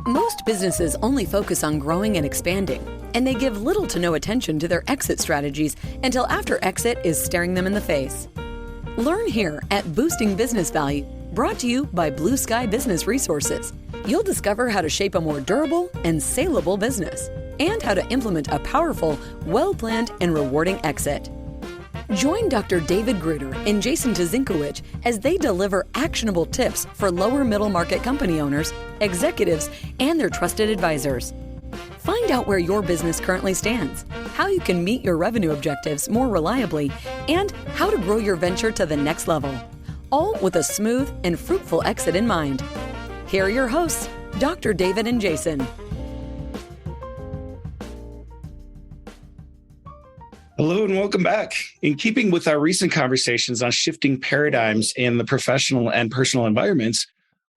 Most businesses only focus on growing and expanding, and they give little to no attention to their exit strategies until after exit is staring them in the face. Learn here at Boosting Business Value, brought to you by Blue Sky Business Resources. You'll discover how to shape a more durable and saleable business, and how to implement a powerful, well-planned, and rewarding exit. Join Dr. David Gruder and Jason Tuzinkewich as they deliver actionable tips for lower middle market company owners, executives, and their trusted advisors. Find out where your business currently stands, how you can meet your revenue objectives more reliably, and how to grow your venture to the next level, all with a smooth and fruitful exit in mind. Here are your hosts, Dr. David and Jason. Hello and welcome back. In keeping with our recent conversations on shifting paradigms in the professional and personal environments,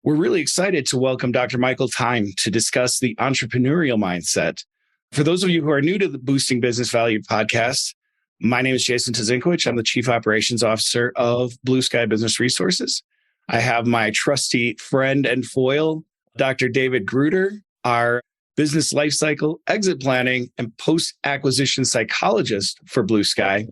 we're really excited to welcome Dr. Michael Time to discuss the entrepreneurial mindset. For those of you who are new to the Boosting Business Value podcast, my name is Jason Tuzinkewich. I'm the Chief Operations Officer of Blue Sky Business Resources. I have my trusty friend and foil, Dr. David Gruder, our business lifecycle, exit planning, and post-acquisition psychologist for Blue Sky.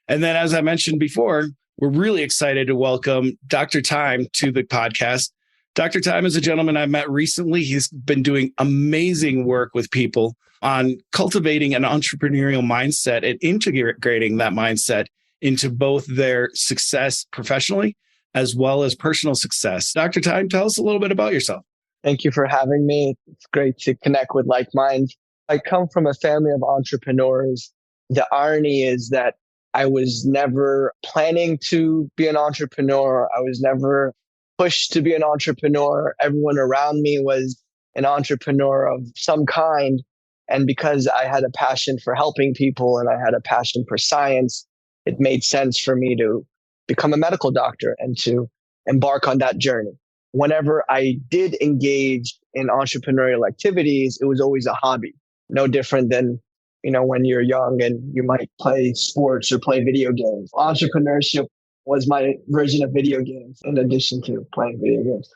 And then, as I mentioned before, we're really excited to welcome Dr. Time to the podcast. Dr. Time is a gentleman I met recently. He's been doing amazing work with people on cultivating an entrepreneurial mindset and integrating that mindset into both their success professionally as well as personal success. Dr. Time, tell us a little bit about yourself. Thank you for having me. It's great to connect with like minds. I come from a family of entrepreneurs. The irony is that I was never planning to be an entrepreneur. I was never pushed to be an entrepreneur. Everyone around me was an entrepreneur of some kind. And because I had a passion for helping people and I had a passion for science, it made sense for me to become a medical doctor and to embark on that journey. Whenever I did engage in entrepreneurial activities, it was always a hobby. No different than, when you're young and you might play sports or play video games. Entrepreneurship was my version of video games in addition to playing video games.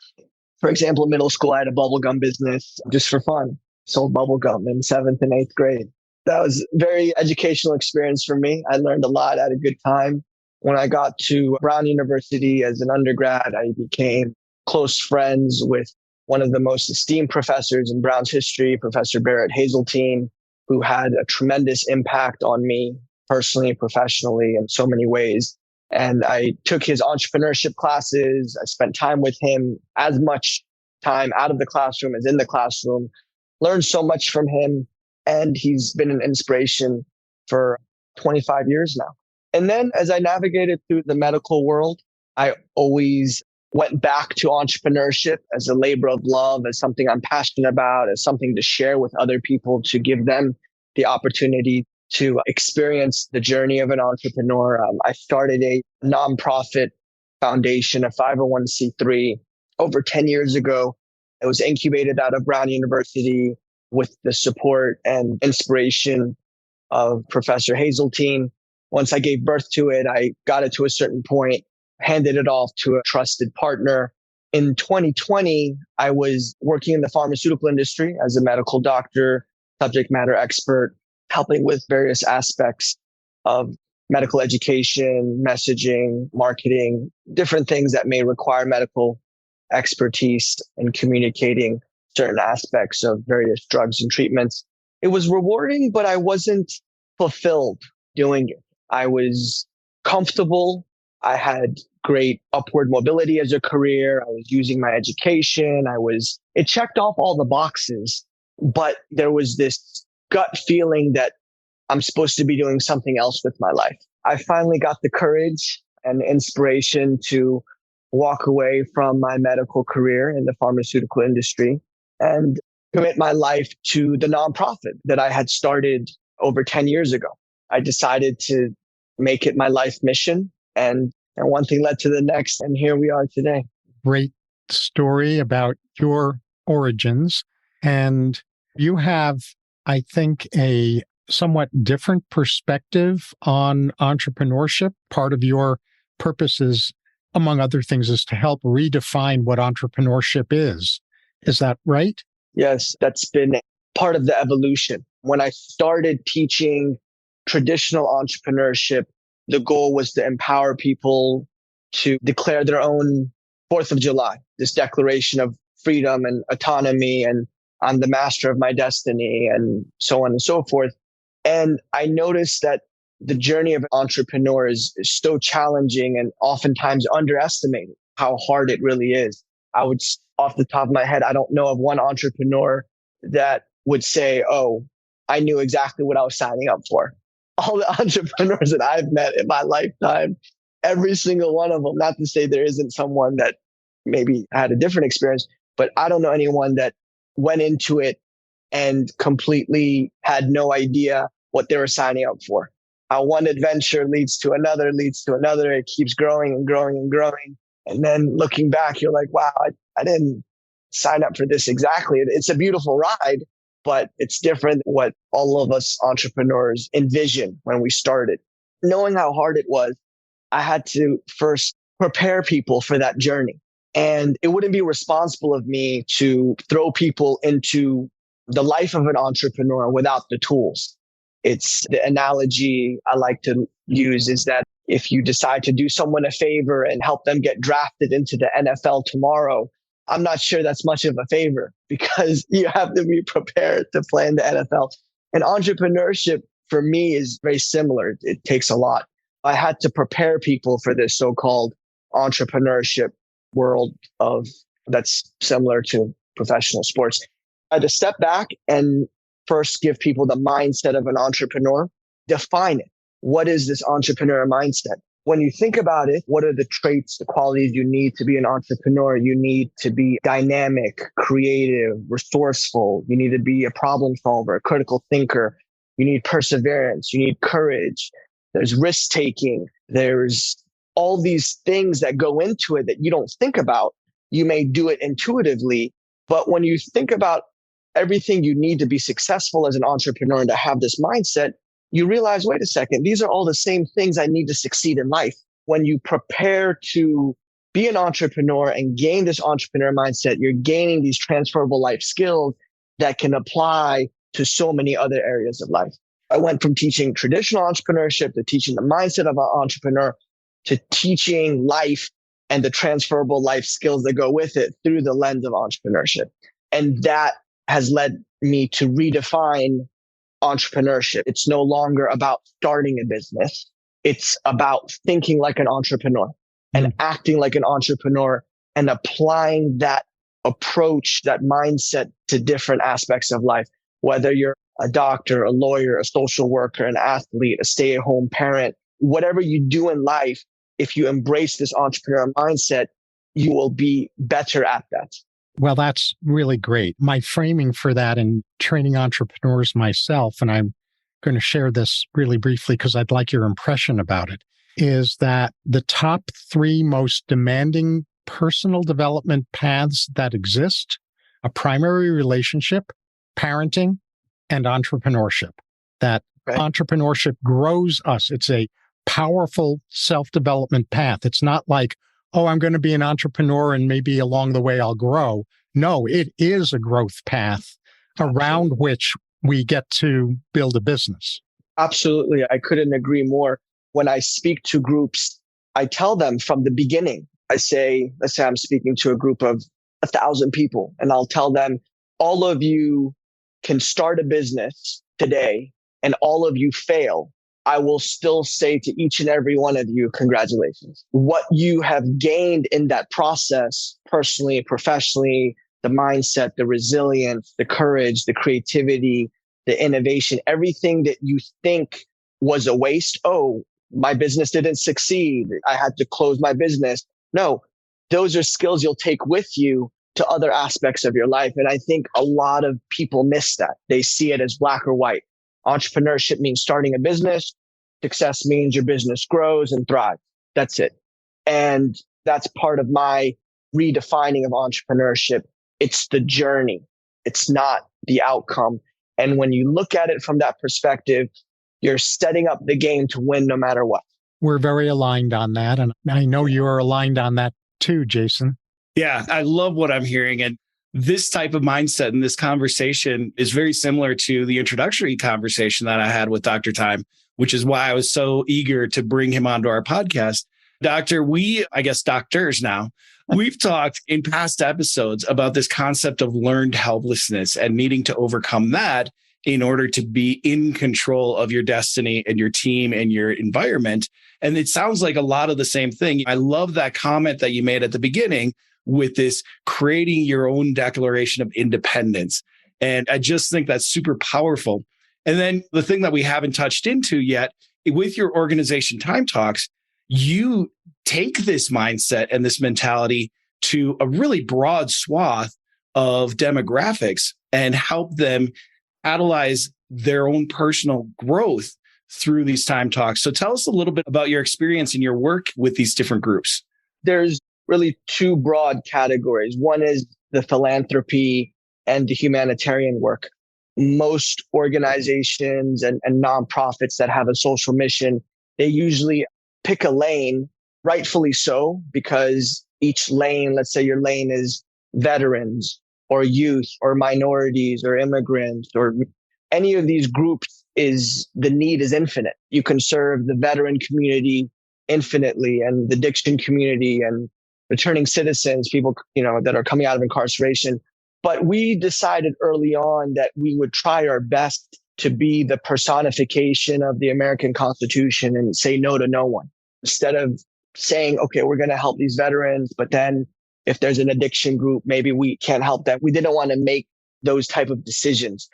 For example, in middle school, I had a bubblegum business just for fun. Sold bubblegum in 7th and 8th grade. That was a very educational experience for me. I learned a lot, had a good time. When I got to Brown University as an undergrad, I became close friends with one of the most esteemed professors in Brown's history, Professor Barrett Hazeltine, who had a tremendous impact on me personally, professionally, in so many ways. And I took his entrepreneurship classes. I spent time with him, as much time out of the classroom as in the classroom, learned so much from him. And he's been an inspiration for 25 years now. And then as I navigated through the medical world, I always went back to entrepreneurship as a labor of love, as something I'm passionate about, as something to share with other people, to give them the opportunity to experience the journey of an entrepreneur. I started a nonprofit foundation, a 501c3, over 10 years ago. It was incubated out of Brown University with the support and inspiration of Professor Hazeltine. Once I gave birth to it, I got it to a certain point, handed it off to a trusted partner. In 2020, I was working in the pharmaceutical industry as a medical doctor, subject matter expert, helping with various aspects of medical education, messaging, marketing, different things that may require medical expertise in communicating certain aspects of various drugs and treatments. It was rewarding, but I wasn't fulfilled doing it. I was comfortable. I had great upward mobility as a career. I was using my education. It checked off all the boxes, but there was this gut feeling that I'm supposed to be doing something else with my life. I finally got the courage and inspiration to walk away from my medical career in the pharmaceutical industry and commit my life to the nonprofit that I had started over 10 years ago. I decided to make it my life mission, and one thing led to the next, and here we are today. Great story about your origins. And you have, I think, a somewhat different perspective on entrepreneurship. Part of your purpose is, among other things, is to help redefine what entrepreneurship is. Is that right? Yes, that's been part of the evolution. When I started teaching traditional entrepreneurship, the goal was to empower people to declare their own 4th of July, this declaration of freedom and autonomy, and I'm the master of my destiny, and so on and so forth. And I noticed that the journey of an entrepreneur is so challenging and oftentimes underestimated how hard it really is. I would, off the top of my head, I don't know of one entrepreneur that would say, oh, I knew exactly what I was signing up for. All the entrepreneurs that I've met in my lifetime, every single one of them, not to say there isn't someone that maybe had a different experience, but I don't know anyone that went into it and completely had no idea what they were signing up for. One adventure leads to another, leads to another. It keeps growing and growing and growing. And then looking back, you're like, wow, I didn't sign up for this exactly. It's a beautiful ride, but it's different than what all of us entrepreneurs envision when we started. Knowing how hard it was, I had to first prepare people for that journey. And it wouldn't be responsible of me to throw people into the life of an entrepreneur without the tools. It's the analogy I like to use is that if you decide to do someone a favor and help them get drafted into the NFL tomorrow, I'm not sure that's much of a favor because you have to be prepared to play in the NFL. And entrepreneurship for me is very similar. It takes a lot. I had to prepare people for this so-called entrepreneurship world of that's similar to professional sports. I had to step back and first give people the mindset of an entrepreneur, define it. What is this entrepreneur mindset? When you think about it, what are the traits, the qualities you need to be an entrepreneur? You need to be dynamic, creative, resourceful. You need to be a problem solver, a critical thinker. You need perseverance. You need courage. There's risk taking. There's all these things that go into it that you don't think about. You may do it intuitively, but when you think about everything you need to be successful as an entrepreneur and to have this mindset, you realize, wait a second, these are all the same things I need to succeed in life. When you prepare to be an entrepreneur and gain this entrepreneur mindset, you're gaining these transferable life skills that can apply to so many other areas of life. I went from teaching traditional entrepreneurship to teaching the mindset of an entrepreneur to teaching life and the transferable life skills that go with it through the lens of entrepreneurship. And that has led me to redefine entrepreneurship. It's no longer about starting a business. It's about thinking like an entrepreneur and acting like an entrepreneur and applying that approach, that mindset to different aspects of life, whether you're a doctor, a lawyer, a social worker, an athlete, a stay-at-home parent, whatever you do in life, if you embrace this entrepreneur mindset, you will be better at that. Well, that's really great. My framing for that in training entrepreneurs myself, and I'm going to share this really briefly because I'd like your impression about it, is that the top 3 most demanding personal development paths that exist are primary relationship, parenting, and entrepreneurship. That entrepreneurship grows us. It's a powerful self-development path. It's not like, oh, I'm going to be an entrepreneur and maybe along the way I'll grow. No, it is a growth path around which we get to build a business. Absolutely. I couldn't agree more. When I speak to groups, I tell them from the beginning, let's say I'm speaking to a group of 1,000 people, and I'll tell them, all of you can start a business today and all of you fail. I will still say to each and every one of you, congratulations. What you have gained in that process, personally, professionally, the mindset, the resilience, the courage, the creativity, the innovation, everything that you think was a waste. Oh, my business didn't succeed. I had to close my business. No, those are skills you'll take with you to other aspects of your life. And I think a lot of people miss that. They see it as black or white. Entrepreneurship means starting a business. Success means your business grows and thrives. That's it. And that's part of my redefining of entrepreneurship. It's the journey. It's not the outcome. And when you look at it from that perspective, you're setting up the game to win no matter what. We're very aligned on that. And I know you're aligned on that too, Jason. Yeah, I love what I'm hearing. And this type of mindset and this conversation is very similar to the introductory conversation that I had with Dr. Time, which is why I was so eager to bring him onto our podcast. Doctor, I guess doctors now, we've talked in past episodes about this concept of learned helplessness and needing to overcome that in order to be in control of your destiny and your team and your environment. And it sounds like a lot of the same thing. I love that comment that you made at the beginning with this creating your own declaration of independence. And I just think that's super powerful. And then the thing that we haven't touched into yet, with your organization Time Talks, you take this mindset and this mentality to a really broad swath of demographics and help them catalyze their own personal growth through these Time Talks. So tell us a little bit about your experience and your work with these different groups. There's really two broad categories. One is the philanthropy and the humanitarian work. Most organizations and nonprofits that have a social mission, they usually pick a lane, rightfully so, because each lane, let's say your lane is veterans or youth or minorities or immigrants or any of these groups, the need is infinite. You can serve the veteran community infinitely and the addiction community and returning citizens, people, that are coming out of incarceration. But we decided early on that we would try our best to be the personification of the American Constitution and say no to no one. Instead of saying, okay, we're going to help these veterans, but then if there's an addiction group, maybe we can't help that. We didn't want to make those type of decisions.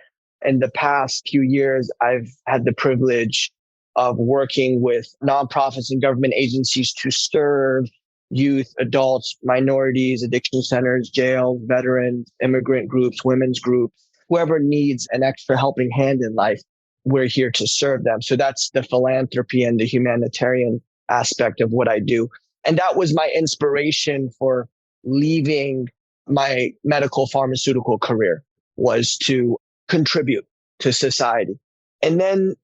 In the past few years, I've had the privilege of working with nonprofits and government agencies to serve youth, adults, minorities, addiction centers, jails, veterans, immigrant groups, women's groups, whoever needs an extra helping hand in life, we're here to serve them. So that's the philanthropy and the humanitarian aspect of what I do. And that was my inspiration for leaving my medical pharmaceutical career, was to contribute to society. And then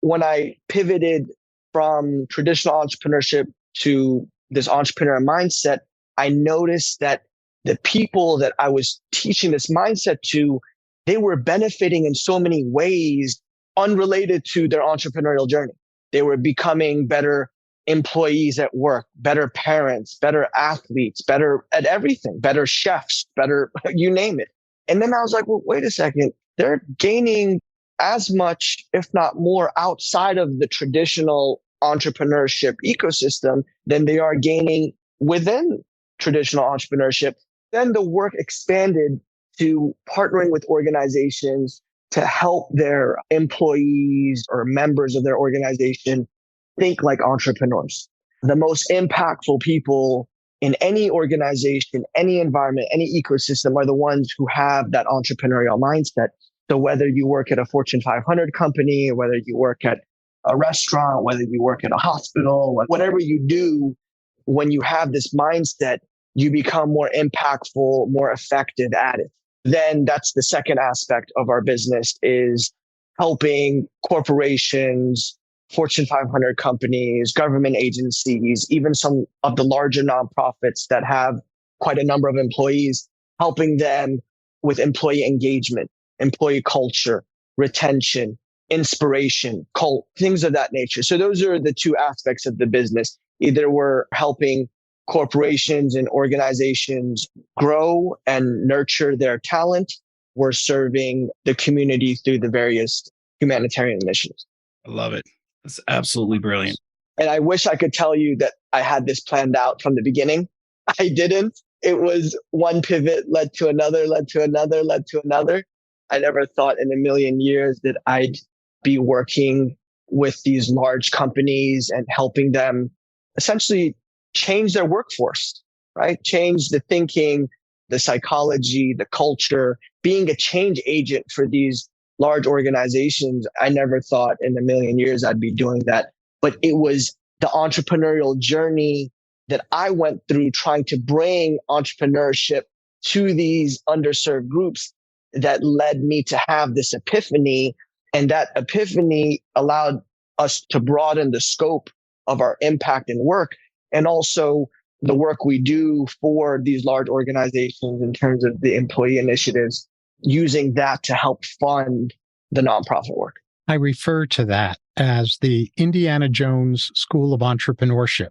when I pivoted from traditional entrepreneurship to this entrepreneur mindset, I noticed that the people that I was teaching this mindset to, they were benefiting in so many ways unrelated to their entrepreneurial journey. They were becoming better employees at work, better parents, better athletes, better at everything, better chefs, better, you name it. And then I was like, well, wait a second. They're gaining as much, if not more, outside of the traditional entrepreneurship ecosystem than they are gaining within traditional entrepreneurship. Then the work expanded to partnering with organizations to help their employees or members of their organization think like entrepreneurs. The most impactful people in any organization, any environment, any ecosystem are the ones who have that entrepreneurial mindset. So whether you work at a Fortune 500 company, or whether you work at a restaurant, whether you work at a hospital, whatever you do, when you have this mindset, you become more impactful, more effective at it. Then that's the second aspect of our business, is helping corporations, Fortune 500 companies, government agencies, even some of the larger nonprofits that have quite a number of employees, helping them with employee engagement, employee culture, retention, inspiration, cult, things of that nature. So those are the two aspects of the business. Either we're helping corporations and organizations grow and nurture their talent. We're serving the community through the various humanitarian initiatives. I love it. That's absolutely brilliant. And I wish I could tell you that I had this planned out from the beginning. I didn't. It was one pivot led to another, led to another, led to another. I never thought in a million years that I'd be working with these large companies and helping them essentially change their workforce, right? Change the thinking, the psychology, the culture, being a change agent for these large organizations. I never thought in a million years I'd be doing that. But it was the entrepreneurial journey that I went through trying to bring entrepreneurship to these underserved groups that led me to have this epiphany. And that epiphany allowed us to broaden the scope of our impact and work. And also the work we do for these large organizations in terms of the employee initiatives, using that to help fund the nonprofit work. I refer to that as the Indiana Jones School of Entrepreneurship,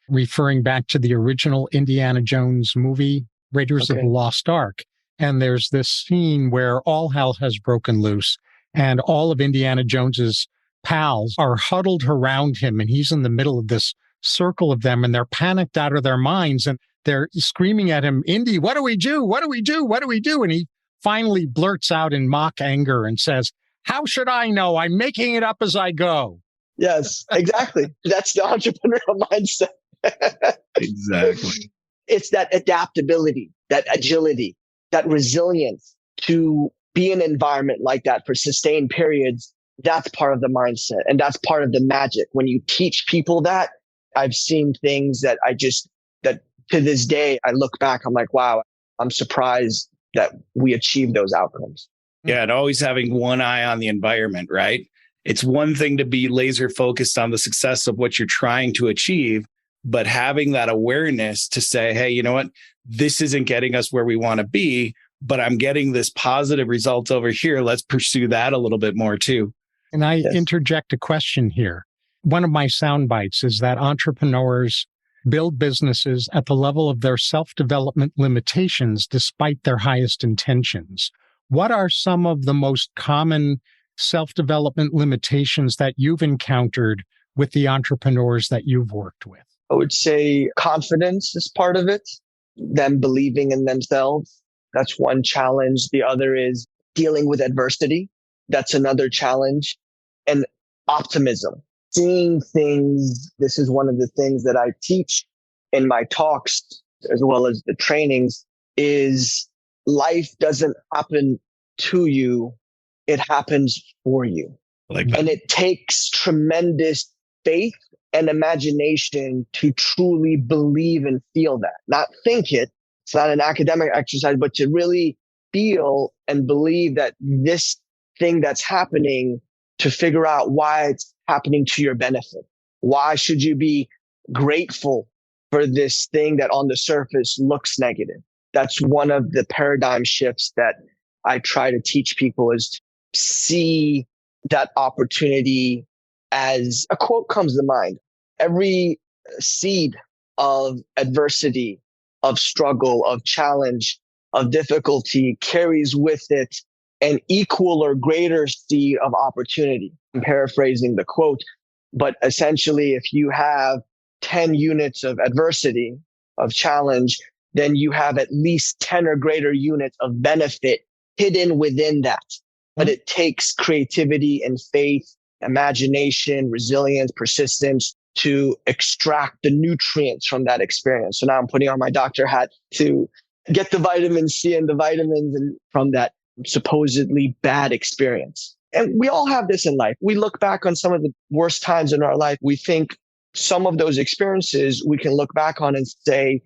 referring back to the original Indiana Jones movie, Raiders of the Lost Ark. And there's this scene where all hell has broken loose and all of Indiana Jones's pals are huddled around him. And he's in the middle of this circle of them and they're panicked out of their minds. And they're screaming at him, Indy, what do we do? What do we do? What do we do? And he finally blurts out in mock anger and says, how should I know? I'm making it up as I go. Yes, exactly. That's the entrepreneurial mindset. Exactly. It's that adaptability, that agility, that resilience to be in an environment like that for sustained periods. That's part of the mindset. And that's part of the magic. When you teach people that, I've seen things that that to this day, I look back, I'm like, wow, I'm surprised that we achieved those outcomes. Yeah. And always having one eye on the environment, right? It's one thing to be laser focused on the success of what you're trying to achieve, but having that awareness to say, hey, you know what? This isn't getting us where we want to be, but I'm getting this positive result over here. Let's pursue that a little bit more too. And I interject a question here. One of my sound bites is that entrepreneurs build businesses at the level of their self-development limitations despite their highest intentions. What are some of the most common self-development limitations that you've encountered with the entrepreneurs that you've worked with? I would say confidence is part of it, them believing in themselves. That's one challenge. The other is dealing with adversity. That's another challenge. And optimism, seeing things. This is one of the things that I teach in my talks as well as the trainings is life doesn't happen to you. It happens for you. And it takes tremendous faith and imagination to truly believe and feel that, not think it. It's not an academic exercise, but to really feel and believe that this thing that's happening, to figure out why it's happening to your benefit. Why should you be grateful for this thing that on the surface looks negative? That's one of the paradigm shifts that I try to teach people, is to see that opportunity as a quote comes to mind. Every seed of adversity, of struggle, of challenge, of difficulty carries with it an equal or greater seed of opportunity. I'm paraphrasing the quote, but essentially, if you have 10 units of adversity, of challenge, then you have at least 10 or greater units of benefit hidden within that. But it takes creativity and faith, imagination, resilience, persistence to extract the nutrients from that experience. So now I'm putting on my doctor hat to get the vitamin C and the vitamins and from that supposedly bad experience. And we all have this in life. We look back on some of the worst times in our life. We think some of those experiences we can look back on and say,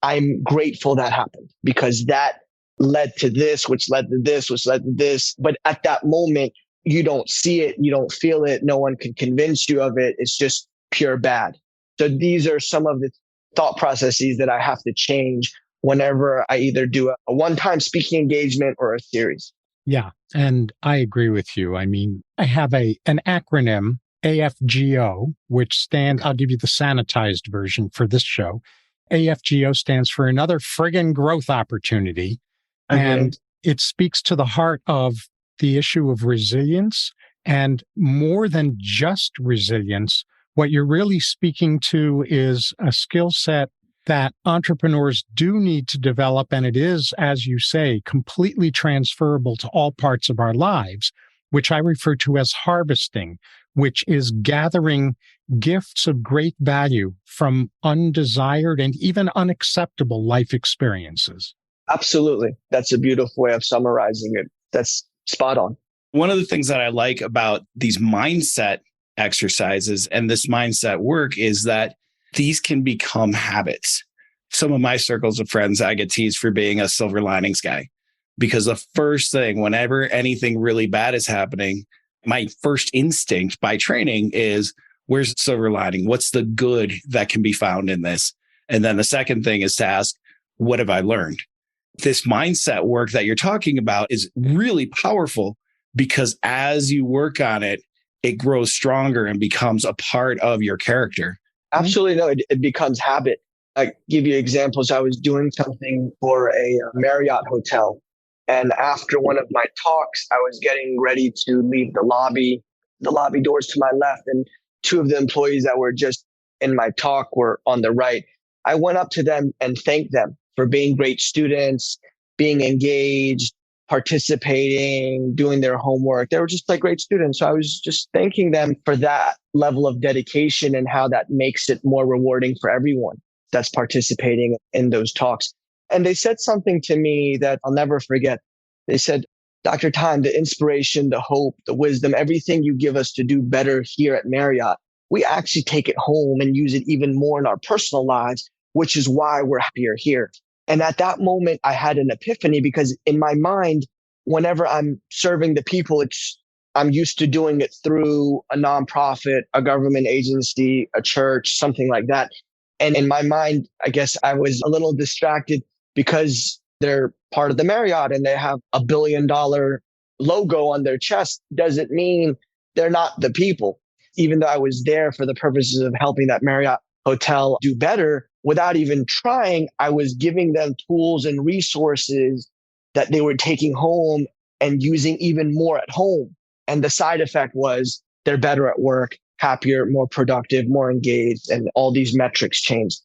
I'm grateful that happened because that led to this, which led to this, which led to this. But at that moment, you don't see it. You don't feel it. No one can convince you of it. It's just pure bad. So these are some of the thought processes that I have to change whenever I either do a one-time speaking engagement or a series. Yeah. And I agree with you. I mean, I have an acronym, AFGO, which stands, I'll give you the sanitized version for this show. AFGO stands for another friggin' growth opportunity. Okay. And it speaks to the heart of the issue of resilience, and more than just resilience. What you're really speaking to is a skill set that entrepreneurs do need to develop. And it is, as you say, completely transferable to all parts of our lives, which I refer to as harvesting, which is gathering gifts of great value from undesired and even unacceptable life experiences. Absolutely. That's a beautiful way of summarizing it. That's spot on. One of the things that I like about these mindset exercises and this mindset work is that these can become habits. Some of my circles of friends, I get teased for being a silver linings guy, because the first thing, whenever anything really bad is happening, my first instinct by training is, where's the silver lining? What's the good that can be found in this? And then the second thing is to ask, what have I learned? This mindset work that you're talking about is really powerful because as you work on it, it grows stronger and becomes a part of your character. Absolutely. No, it becomes habit. I give you examples. I was doing something for a Marriott hotel. And after one of my talks, I was getting ready to leave the lobby doors to my left. And two of the employees that were just in my talk were on the right. I went up to them and thanked them for being great students, being engaged, participating, doing their homework. They were just like great students. So I was just thanking them for that level of dedication and how that makes it more rewarding for everyone that's participating in those talks. And they said something to me that I'll never forget. They said, Dr. Time, the inspiration, the hope, the wisdom, everything you give us to do better here at Marriott, we actually take it home and use it even more in our personal lives, which is why we're happier here. And at that moment, I had an epiphany because in my mind, whenever I'm serving the people, I'm used to doing it through a nonprofit, a government agency, a church, something like that. And in my mind, I guess I was a little distracted because they're part of the Marriott and they have $1 billion logo on their chest. Doesn't mean they're not the people. Even though I was there for the purposes of helping that Marriott hotel do better, without even trying, I was giving them tools and resources that they were taking home and using even more at home. And the side effect was they're better at work, happier, more productive, more engaged, and all these metrics changed.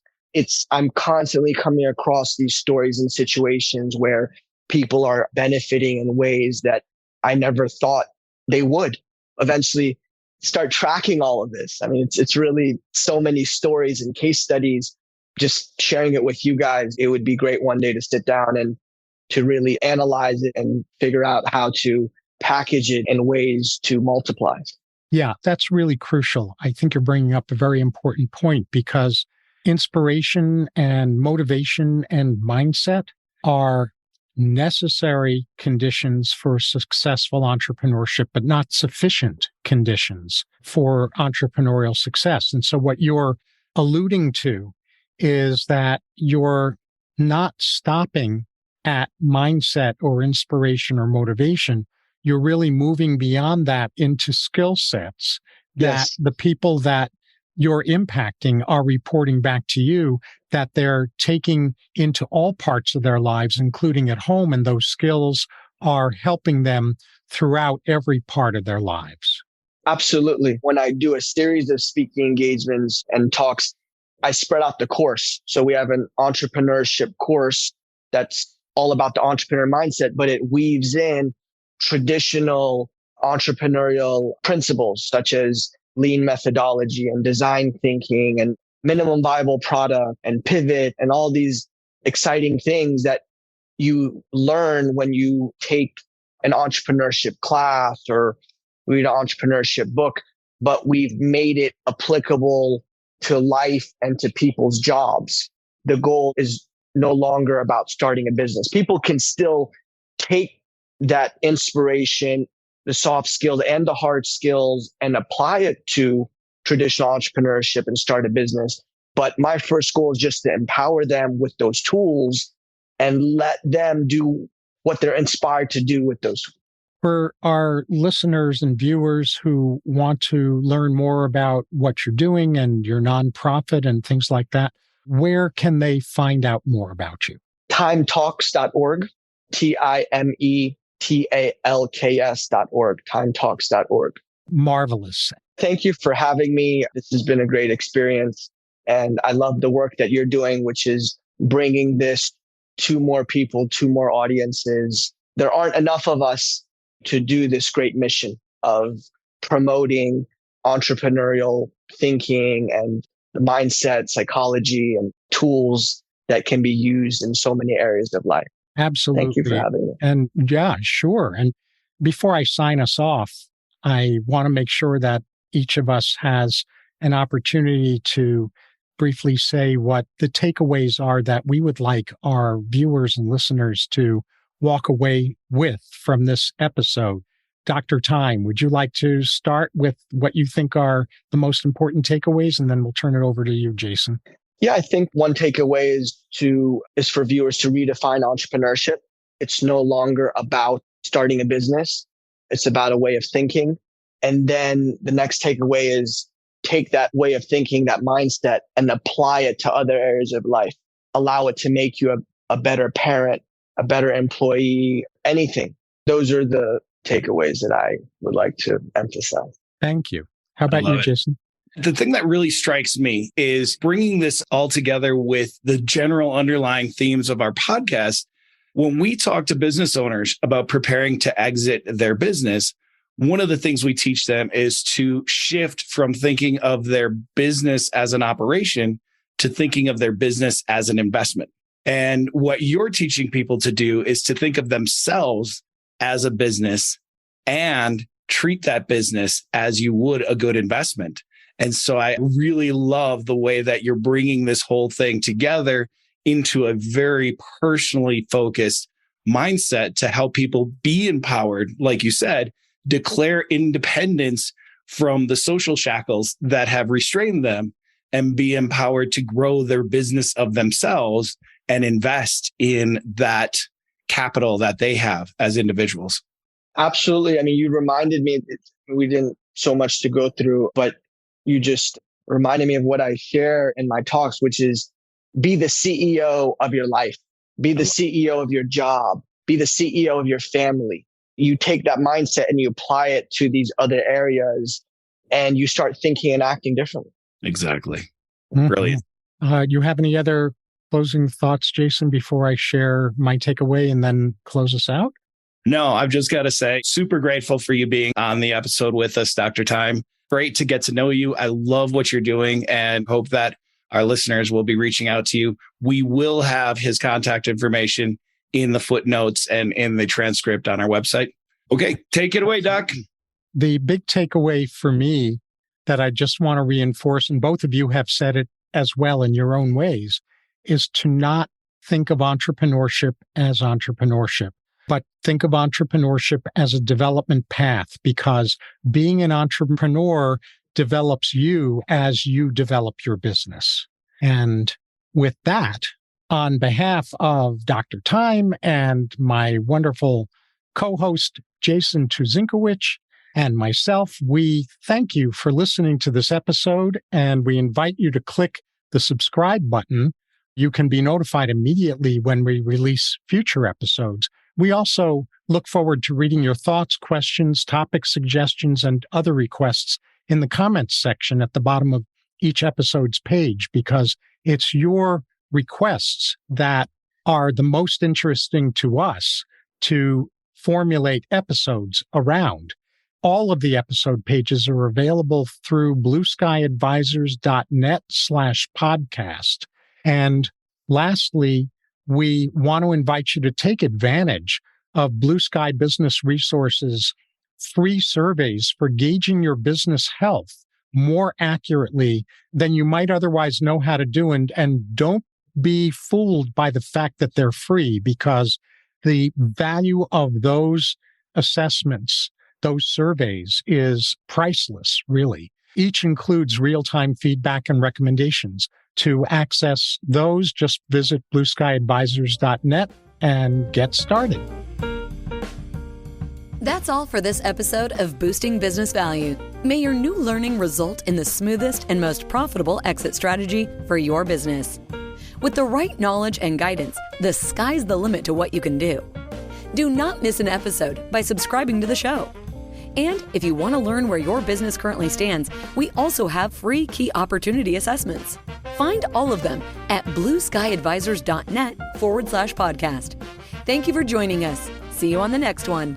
I'm constantly coming across these stories and situations where people are benefiting in ways that I never thought they would. Eventually start tracking all of this. I mean, it's really so many stories and case studies. Just sharing it with you guys, it would be great one day to sit down and to really analyze it and figure out how to package it in ways to multiply. Yeah, that's really crucial. I think you're bringing up a very important point because inspiration and motivation and mindset are necessary conditions for successful entrepreneurship, but not sufficient conditions for entrepreneurial success. And so what you're alluding to is that you're not stopping at mindset or inspiration or motivation. You're really moving beyond that into skill sets that the people that you're impacting are reporting back to you that they're taking into all parts of their lives, including at home, and those skills are helping them throughout every part of their lives. Absolutely. When I do a series of speaking engagements and talks, I spread out the course. So we have an entrepreneurship course that's all about the entrepreneur mindset, but it weaves in traditional entrepreneurial principles such as lean methodology and design thinking and minimum viable product and pivot and all these exciting things that you learn when you take an entrepreneurship class or read an entrepreneurship book, but we've made it applicable to life and to people's jobs. The goal is no longer about starting a business. People can still take that inspiration, the soft skills and the hard skills, and apply it to traditional entrepreneurship and start a business. But my first goal is just to empower them with those tools and let them do what they're inspired to do with those. For our listeners and viewers who want to learn more about what you're doing and your nonprofit and things like that, where can they find out more about you? Timetalks.org, timetalks.org, timetalks.org. Marvelous. Thank you for having me. This has been a great experience. And I love the work that you're doing, which is bringing this to more people, to more audiences. There aren't enough of us to do this great mission of promoting entrepreneurial thinking and the mindset, psychology, and tools that can be used in so many areas of life. Absolutely. Thank you for having me. And yeah, sure. And before I sign us off, I want to make sure that each of us has an opportunity to briefly say what the takeaways are that we would like our viewers and listeners to walk away with from this episode. Dr. Time, would you like to start with what you think are the most important takeaways? And then we'll turn it over to you, Jason. Yeah, I think one takeaway is for viewers to redefine entrepreneurship. It's no longer about starting a business. It's about a way of thinking. And then the next takeaway is take that way of thinking, that mindset, and apply it to other areas of life. Allow it to make you a better parent, a better employee, anything. Those are the takeaways that I would like to emphasize. Thank you. How about you, Jason? The thing that really strikes me is bringing this all together with the general underlying themes of our podcast. When we talk to business owners about preparing to exit their business, one of the things we teach them is to shift from thinking of their business as an operation to thinking of their business as an investment. And what you're teaching people to do is to think of themselves as a business and treat that business as you would a good investment. And so I really love the way that you're bringing this whole thing together into a very personally focused mindset to help people be empowered, like you said, declare independence from the social shackles that have restrained them and be empowered to grow their business of themselves and invest in that capital that they have as individuals. Absolutely. I mean, you reminded me, we didn't so much to go through, but you just reminded me of what I share in my talks, which is be the CEO of your life, be the CEO of your job, be the CEO of your family. You take that mindset and you apply it to these other areas and you start thinking and acting differently. Exactly. Mm-hmm. Brilliant. You have any other closing thoughts, Jason, before I share my takeaway and then close us out? No, I've just got to say, super grateful for you being on the episode with us, Dr. Time. Great to get to know you. I love what you're doing and hope that our listeners will be reaching out to you. We will have his contact information in the footnotes and in the transcript on our website. Okay, take it away, Doc. The big takeaway for me that I just want to reinforce, and both of you have said it as well in your own ways, is to not think of entrepreneurship as entrepreneurship, but think of entrepreneurship as a development path, because being an entrepreneur develops you as you develop your business. And with that, on behalf of Dr. Time and my wonderful co-host, Jason Tuzinkewich, and myself, we thank you for listening to this episode, and we invite you to click the subscribe button. You can be notified immediately when we release future episodes. We also look forward to reading your thoughts, questions, topic suggestions, and other requests in the comments section at the bottom of each episode's page, because it's your requests that are the most interesting to us to formulate episodes around. All of the episode pages are available through blueskyadvisors.net/podcast. And lastly, we want to invite you to take advantage of Blue Sky Business Resources' free surveys for gauging your business health more accurately than you might otherwise know how to do. And don't be fooled by the fact that they're free, because the value of those assessments, those surveys, is priceless, really. Each includes real-time feedback and recommendations. To access those, just visit blueskyadvisors.net and get started. That's all for this episode of Boosting Business Value. May your new learning result in the smoothest and most profitable exit strategy for your business. With the right knowledge and guidance, the sky's the limit to what you can do. Do not miss an episode by subscribing to the show. And if you want to learn where your business currently stands, we also have free key opportunity assessments. Find all of them at blueskyadvisors.net/podcast. Thank you for joining us. See you on the next one.